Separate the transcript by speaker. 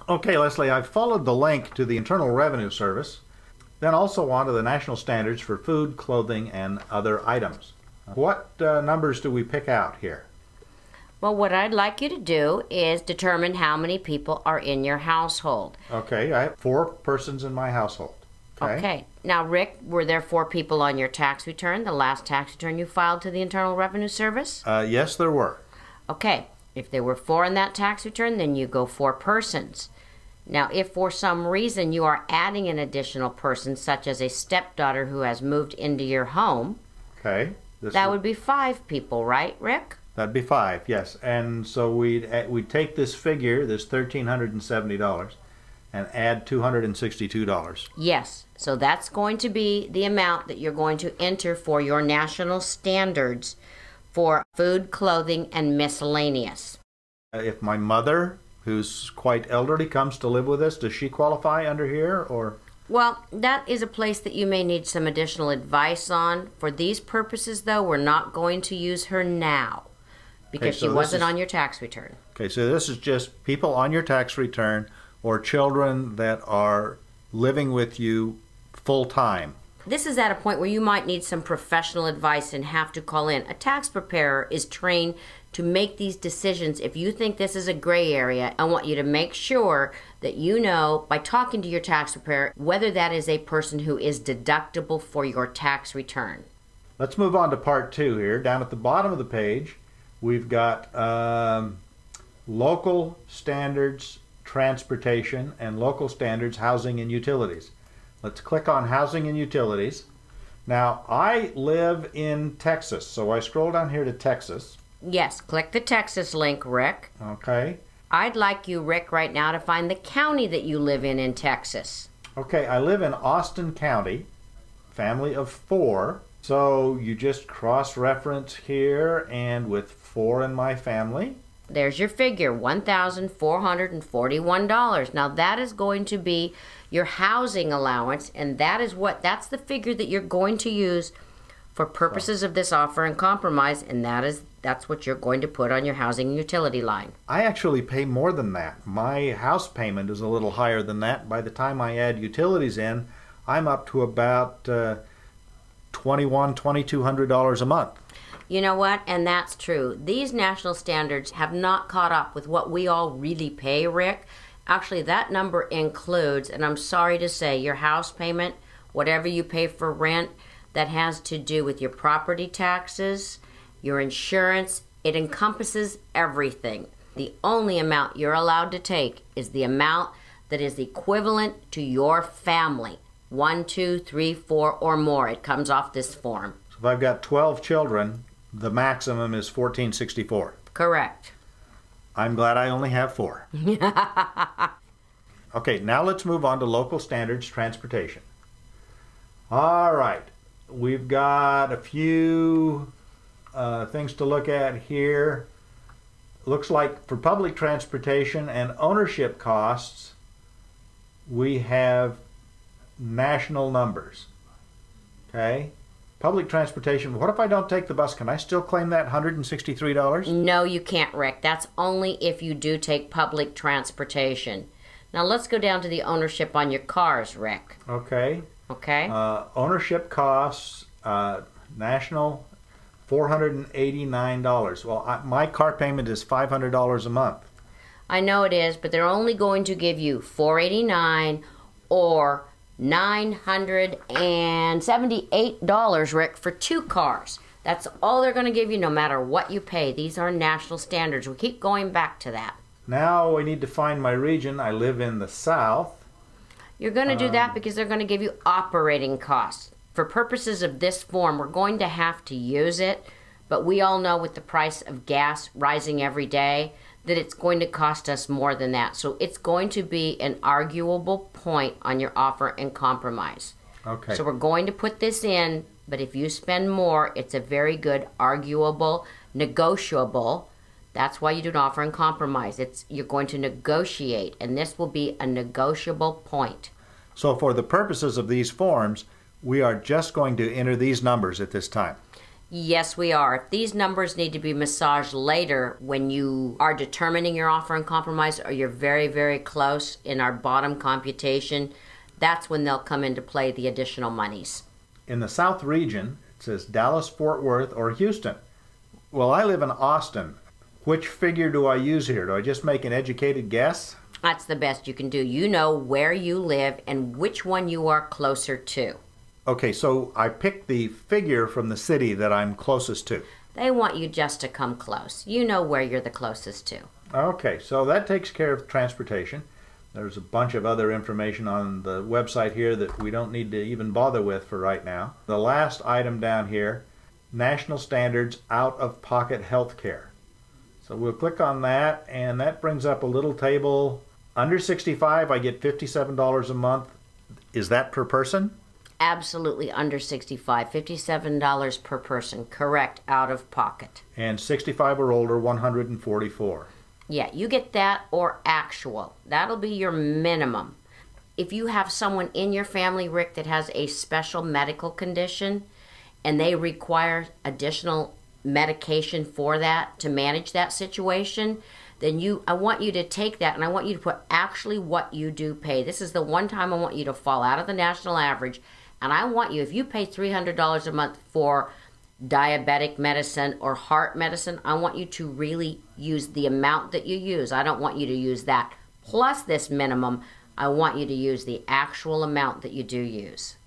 Speaker 1: Okay, Leslie, I've followed the link to the Internal Revenue Service, then also on to the national standards for food, clothing, and other items. What numbers do we pick out here?
Speaker 2: Well, what I'd like you to do is determine how many people are in your household.
Speaker 1: Okay, I have 4 persons in my household.
Speaker 2: Okay. Now, Rick, were there 4 people on your tax return, the last tax return you filed to the Internal Revenue Service?
Speaker 1: Yes, there were.
Speaker 2: Okay. If there were 4 in that tax return, then you go 4 persons. Now, if for some reason you are adding an additional person, such as a stepdaughter who has moved into your home,
Speaker 1: okay,
Speaker 2: that would be 5 people, right, Rick?
Speaker 1: That'd be 5, yes. And so we'd take this figure, this $1,370, and add $262.
Speaker 2: Yes. So that's going to be the amount that you're going to enter for your national standards for food, clothing, and miscellaneous.
Speaker 1: If my mother, who's quite elderly, comes to live with us, does she qualify under here, or?
Speaker 2: Well, that is a place that you may need some additional advice on. For these purposes, though, we're not going to use her now because she wasn't on your tax return.
Speaker 1: Okay, so this is just people on your tax return or children that are living with you full-time.
Speaker 2: This is at a point where you might need some professional advice and have to call in. A tax preparer is trained to make these decisions. If you think this is a gray area, I want you to make sure that you know by talking to your tax preparer whether that is a person who is deductible for your tax return.
Speaker 1: Let's move on to part 2 here. Down at the bottom of the page, we've got local standards transportation and local standards housing and utilities. Let's click on housing and utilities. Now, I live in Texas, so I scroll down here to Texas.
Speaker 2: Yes, click the Texas link, Rick.
Speaker 1: Okay.
Speaker 2: I'd like you, Rick, right now to find the county that you live in Texas.
Speaker 1: Okay, I live in Austin County, family of 4. So you just cross-reference here, and with 4 in my family.
Speaker 2: There's your figure, $1,441. Now that is going to be your housing allowance, and that's the figure that you're going to use for purposes of this offer and compromise, and that's what you're going to put on your housing and utility line.
Speaker 1: I actually pay more than that. My house payment is a little higher than that. By the time I add utilities in, I'm up to about $2,200 a month.
Speaker 2: You know what? And that's true. These national standards have not caught up with what we all really pay, Rick. Actually, that number includes, and I'm sorry to say, your house payment, whatever you pay for rent, that has to do with your property taxes, your insurance. It encompasses everything. The only amount you're allowed to take is the amount that is equivalent to your family. 1, 2, 3, 4, or more. It comes off this form.
Speaker 1: So if I've got 12 children, the maximum is $1,464.
Speaker 2: Correct.
Speaker 1: I'm glad I only have 4. Okay, now let's move on to local standards transportation. All right, we've got a few things to look at here. Looks like for public transportation and ownership costs, we have national numbers. Okay? Public transportation, what if I don't take the bus? Can I still claim that $163?
Speaker 2: No, you can't, Rick. That's only if you do take public transportation. Now let's go down to the ownership on your cars, Rick.
Speaker 1: Okay.
Speaker 2: Okay.
Speaker 1: Ownership costs, national, $489. Well, my car payment is $500 a month.
Speaker 2: I know it is, but they're only going to give you $489 or $978, Rick, for 2 cars. That's all they're going to give you no matter what you pay. These are national standards. We keep going back to that.
Speaker 1: Now we need to find my region. I live in the South.
Speaker 2: You're going to do that because they're going to give you operating costs. For purposes of this form, we're going to have to use it, but we all know with the price of gas rising every day that it's going to cost us more than that. So it's going to be an arguable point on your offer and compromise.
Speaker 1: Okay.
Speaker 2: So we're going to put this in, but if you spend more, it's a very good arguable, negotiable. That's why you do an offer and compromise. You're going to negotiate, and this will be a negotiable point.
Speaker 1: So for the purposes of these forms, we are just going to enter these numbers at this time.
Speaker 2: Yes, we are. If these numbers need to be massaged later when you are determining your offer and compromise, or you're very, very close in our bottom computation, that's when they'll come into play, the additional monies.
Speaker 1: In the South region, it says Dallas, Fort Worth, or Houston. Well, I live in Austin. Which figure do I use here? Do I just make an educated guess?
Speaker 2: That's the best you can do. You know where you live and which one you are closer to.
Speaker 1: Okay, so I picked the figure from the city that I'm closest to.
Speaker 2: They want you just to come close. You know where you're the closest to.
Speaker 1: Okay, so that takes care of transportation. There's a bunch of other information on the website here that we don't need to even bother with for right now. The last item down here, National Standards Out-of-Pocket Health Care. So we'll click on that, and that brings up a little table. Under 65, I get $57 a month. Is that per person?
Speaker 2: Absolutely under 65. $57 per person. Correct, out of pocket.
Speaker 1: And 65 or older, $144.
Speaker 2: Yeah, you get that or actual. That'll be your minimum. If you have someone in your family, Rick, that has a special medical condition and they require additional medication for that to manage that situation, then I want you to take that and I want you to put actually what you do pay. This is the one time I want you to fall out of the national average. And I want you, if you pay $300 a month for diabetic medicine or heart medicine, I want you to really use the amount that you use. I don't want you to use that plus this minimum. I want you to use the actual amount that you do use.